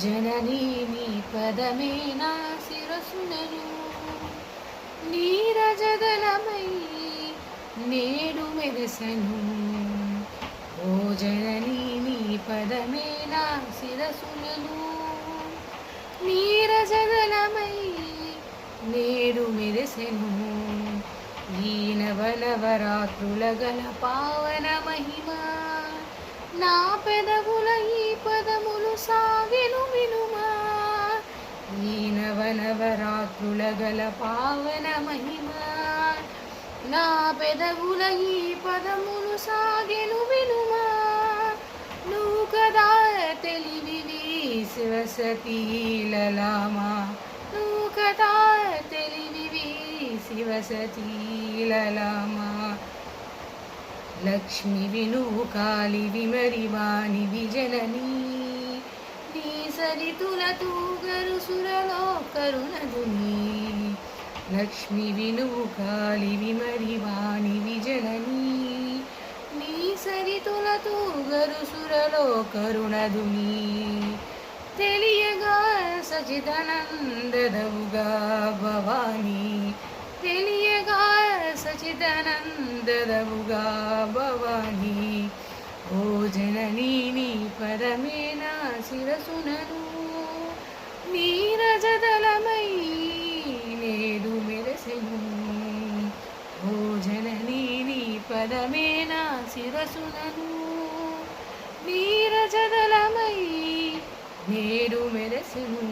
జననీ నీ పదమే నా శిరసునను నీరజదలమై నేడు మెరసను. ఓ జననీ నీ పదమే నా శిరసునను నీరజదలమై నేడు మెరసెను. ఈ నవనవరాత్రుల గల పావన మహిమ నా పెదవుల ఈ పదములు సాగెను వినుమా. ఈ నవనవరాత్రుల గల పావన మహిమ నా పెదవుల ఈ పదములు సాగెను వినుమా. నువ్వు కదా తెలివివి శివసతీ లలామా, నువ్వు కదా తెలివివి శివసతీ లలామా. లక్ష్మివి నువ్వు కాళివి మరి వాణివి జననీ, నీ సరితుల తూగరు సురలో కరుణదుని. లక్ష్మివి నువ్వు కాళివి మరి వాణివి జననీ, నీ సరితుల తూగరు సురలో కరుణదుని. తెలియగా సచిదానందదవుగా భవానీ, తెలియగా సచిదానందదవుగా భవానీ. ఓ జననీ నీ పదమే నా శిరసునను నీరజదలమై నేడు మెరసెను. ఓ జననీ నీ పదమే నా శిరసునను నీరజదలమై నేడు మెరసెను.